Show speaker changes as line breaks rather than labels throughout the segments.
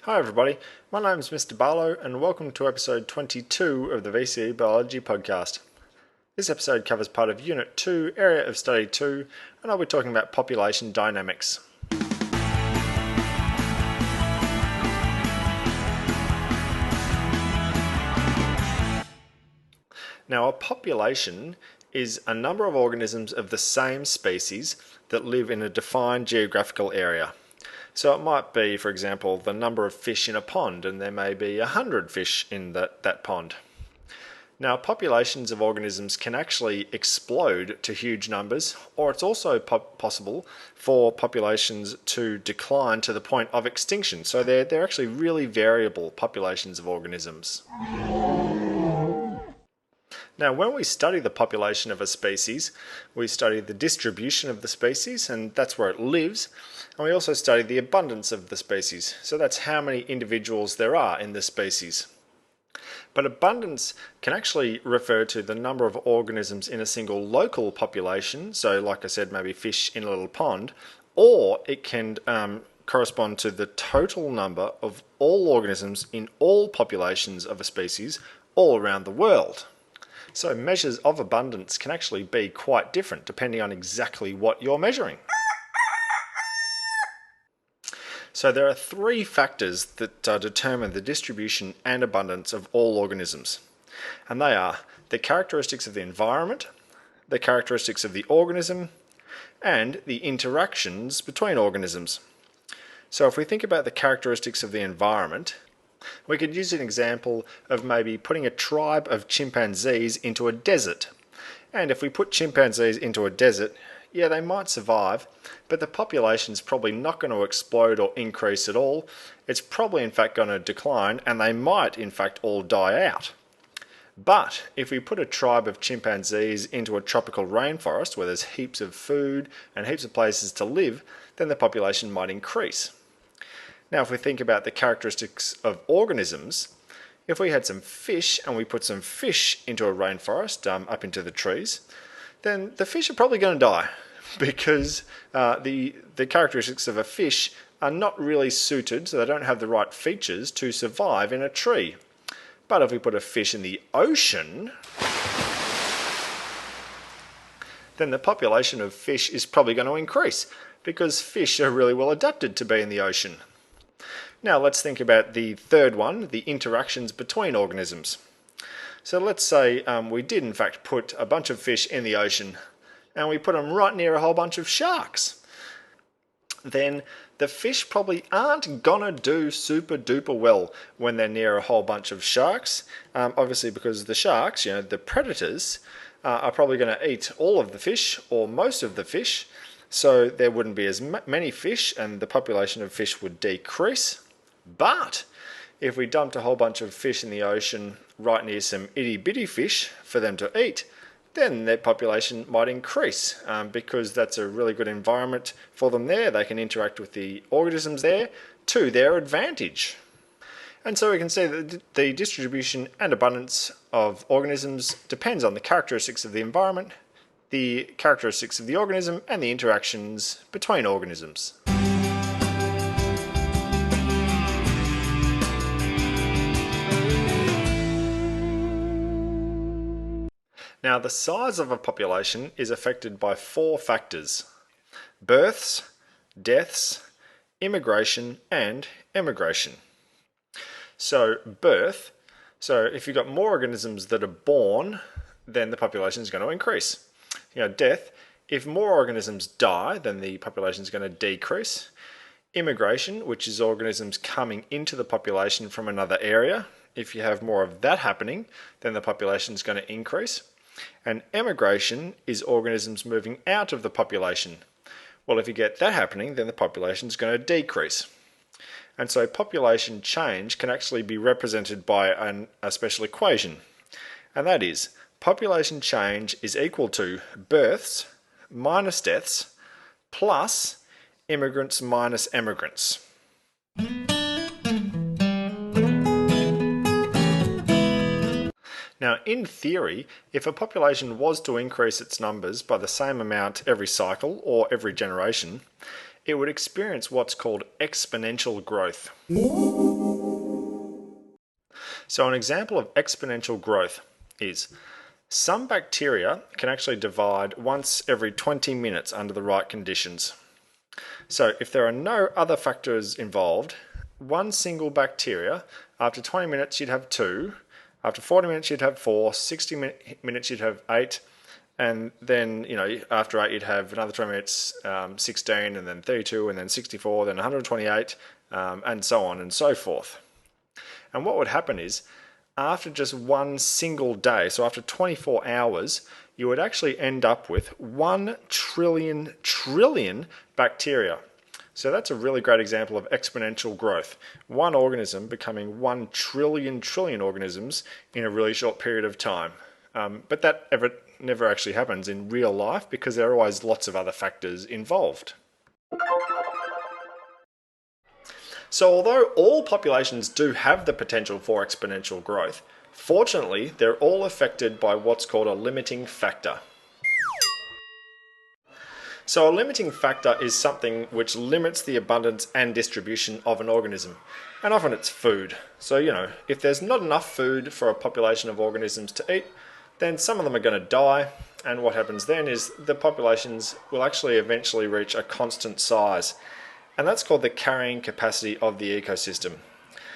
Hi everybody, my name is Mr. Barlow and welcome to episode 22 of the VCE Biology Podcast. This episode covers part of Unit 2, Area of Study 2, and I'll be talking about population dynamics. Now, a population is a number of organisms of the same species that live in a defined geographical area. So it might be, for example, the number of fish in a pond, and there may be 100 fish in that pond. Now, populations of organisms can actually explode to huge numbers, or it's also possible for populations to decline to the point of extinction. So they're actually really variable populations of organisms. Now, when we study the population of a species, we study the distribution of the species, and that's where it lives. And we also study the abundance of the species. So that's how many individuals there are in the species. But abundance can actually refer to the number of organisms in a single local population. So like I said, maybe fish in a little pond. Or it can correspond to the total number of all organisms in all populations of a species all around the world. So measures of abundance can actually be quite different depending on exactly what you're measuring. So there are three factors that determine the distribution and abundance of all organisms. And they are the characteristics of the environment, the characteristics of the organism, and the interactions between organisms. So if we think about the characteristics of the environment, we could use an example of maybe putting a tribe of chimpanzees into a desert. And if we put chimpanzees into a desert, yeah, they might survive, but the population's probably not going to explode or increase at all. It's probably in fact going to decline, and they might in fact all die out. But if we put a tribe of chimpanzees into a tropical rainforest where there's heaps of food and heaps of places to live, then the population might increase. Now, if we think about the characteristics of organisms, if we had some fish and we put some fish into a rainforest up into the trees, then the fish are probably going to die because the characteristics of a fish are not really suited, so they don't have the right features to survive in a tree. But if we put a fish in the ocean, then the population of fish is probably going to increase because fish are really well adapted to be in the ocean. Now let's think about the third one, the interactions between organisms. So let's say we did in fact put a bunch of fish in the ocean and we put them right near a whole bunch of sharks. Then the fish probably aren't gonna do super duper well when they're near a whole bunch of sharks. Obviously because the sharks, the predators, are probably gonna eat all of the fish or most of the fish. So there wouldn't be as many fish and the population of fish would decrease. But if we dumped a whole bunch of fish in the ocean right near some itty bitty fish for them to eat, then their population might increase because that's a really good environment for them there. They can interact with the organisms there to their advantage. And so we can see that the distribution and abundance of organisms depends on the characteristics of the environment, the characteristics of the organism, and the interactions between organisms. Now, the size of a population is affected by four factors: births, deaths, immigration, and emigration. So birth, if you've got more organisms that are born, then the population is going to increase. Death, if more organisms die, then the population is going to decrease. Immigration, which is organisms coming into the population from another area. If you have more of that happening, then the population is going to increase. And emigration is organisms moving out of the population. Well, if you get that happening, then the population is going to decrease. And so population change can actually be represented by a special equation. And that is, population change is equal to births minus deaths plus immigrants minus emigrants. Now, in theory, if a population was to increase its numbers by the same amount every cycle or every generation, it would experience what's called exponential growth. So an example of exponential growth is some bacteria can actually divide once every 20 minutes under the right conditions. So if there are no other factors involved, one single bacteria, after 20 minutes you'd have 2, after 40 minutes you'd have 4, 60 minutes you'd have 8, and then after 8 you'd have another 20 minutes, 16, and then 32, and then 64, then 128, and so on and so forth. And what would happen is, after just one single day, so after 24 hours, you would actually end up with 1 trillion bacteria. So that's a really great example of exponential growth. One organism becoming 1 trillion organisms in a really short period of time. But that never actually happens in real life because there are always lots of other factors involved. So although all populations do have the potential for exponential growth, fortunately they're all affected by what's called a limiting factor. So a limiting factor is something which limits the abundance and distribution of an organism. And often it's food. So, if there's not enough food for a population of organisms to eat, then some of them are going to die. And what happens then is the populations will actually eventually reach a constant size. And that's called the carrying capacity of the ecosystem.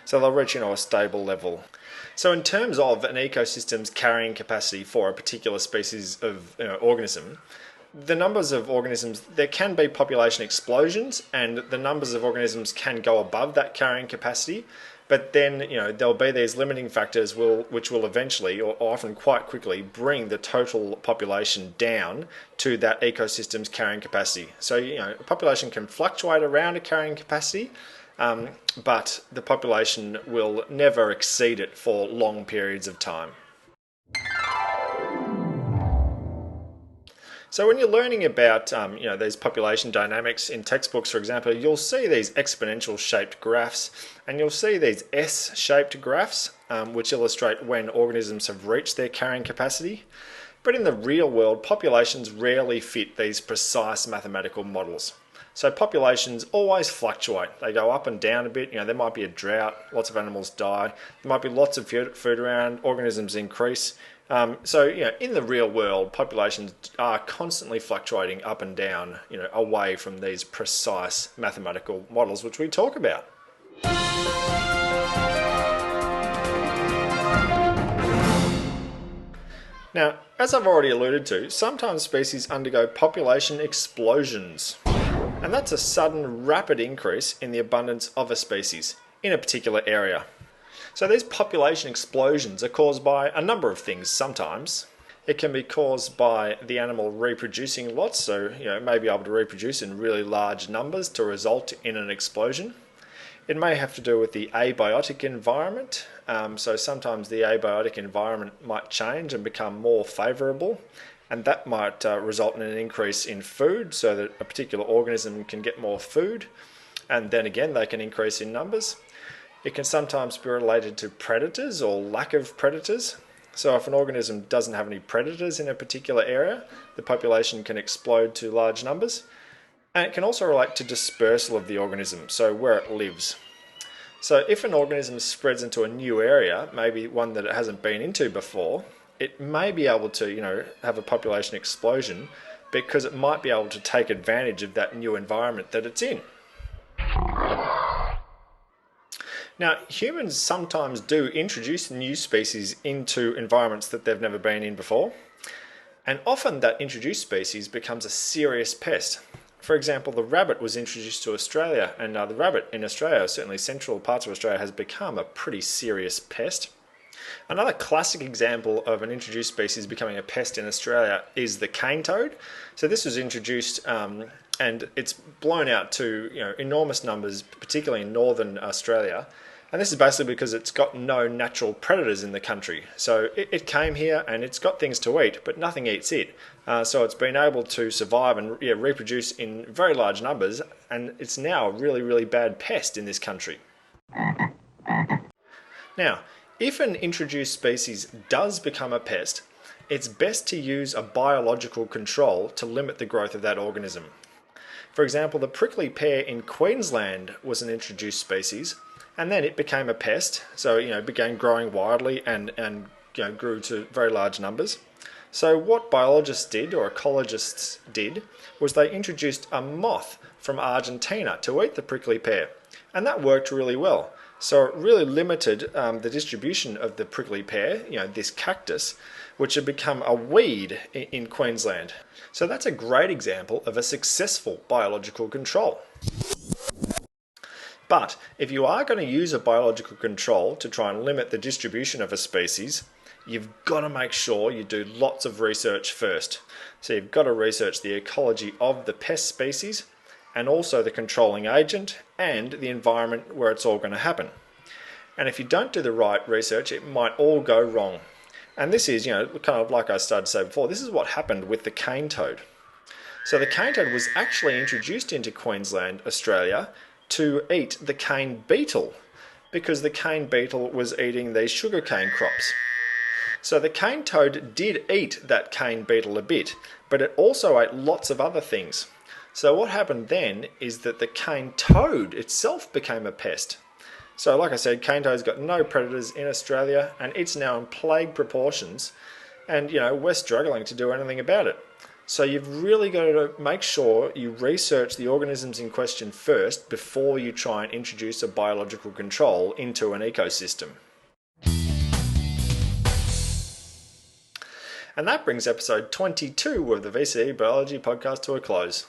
So they'll reach a stable level. So in terms of an ecosystem's carrying capacity for a particular species of organism, the numbers of organisms, there can be population explosions, and the numbers of organisms can go above that carrying capacity. But then, there'll be these limiting factors which will eventually, or often quite quickly, bring the total population down to that ecosystem's carrying capacity. So, a population can fluctuate around a carrying capacity, but the population will never exceed it for long periods of time. So when you're learning about these population dynamics in textbooks, for example, you'll see these exponential shaped graphs, and you'll see these S-shaped graphs, which illustrate when organisms have reached their carrying capacity. But in the real world, populations rarely fit these precise mathematical models. So populations always fluctuate. They go up and down a bit. There might be a drought, lots of animals die. There might be lots of food around, organisms increase. So in the real world, populations are constantly fluctuating up and down, away from these precise mathematical models which we talk about. Now, as I've already alluded to, sometimes species undergo population explosions. And that's a sudden, rapid increase in the abundance of a species in a particular area. So these population explosions are caused by a number of things sometimes. It can be caused by the animal reproducing lots, so it may be able to reproduce in really large numbers to result in an explosion. It may have to do with the abiotic environment, so sometimes the abiotic environment might change and become more favourable, and that might result in an increase in food so that a particular organism can get more food, and then again they can increase in numbers. It can sometimes be related to predators or lack of predators. So if an organism doesn't have any predators in a particular area, the population can explode to large numbers. And it can also relate to dispersal of the organism, so where it lives. So if an organism spreads into a new area, maybe one that it hasn't been into before, it may be able to, have a population explosion because it might be able to take advantage of that new environment that it's in. Now, humans sometimes do introduce new species into environments that they've never been in before, and often that introduced species becomes a serious pest. For example, the rabbit was introduced to Australia, and the rabbit in Australia, certainly central parts of Australia, has become a pretty serious pest. Another classic example of an introduced species becoming a pest in Australia is the cane toad. So this was introduced and it's blown out to enormous numbers, particularly in northern Australia. And this is basically because it's got no natural predators in the country. So it came here and it's got things to eat, but nothing eats it. So it's been able to survive and reproduce in very large numbers, and it's now a really, really bad pest in this country. Now, if an introduced species does become a pest, it's best to use a biological control to limit the growth of that organism. For example, the prickly pear in Queensland was an introduced species, and then it became a pest, so it began growing widely and grew to very large numbers. So what biologists did, or ecologists did, was they introduced a moth from Argentina to eat the prickly pear, and that worked really well. So it really limited the distribution of the prickly pear, this cactus, which had become a weed in Queensland. So that's a great example of a successful biological control. But if you are going to use a biological control to try and limit the distribution of a species, you've got to make sure you do lots of research first. So you've got to research the ecology of the pest species, and also the controlling agent and the environment where it's all going to happen. And if you don't do the right research, it might all go wrong. And this is, kind of like I started to say before, this is what happened with the cane toad. So the cane toad was actually introduced into Queensland, Australia, to eat the cane beetle, because the cane beetle was eating these sugarcane crops. So the cane toad did eat that cane beetle a bit, but it also ate lots of other things. So what happened then is that the cane toad itself became a pest. So like I said, cane toad's got no predators in Australia, and it's now in plague proportions, and we're struggling to do anything about it. So you've really got to make sure you research the organisms in question first before you try and introduce a biological control into an ecosystem. And that brings episode 22 of the VCE Biology Podcast to a close.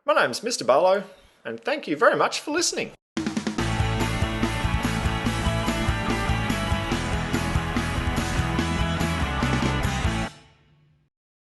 My name's Mr. Barlow, and thank you very much for listening.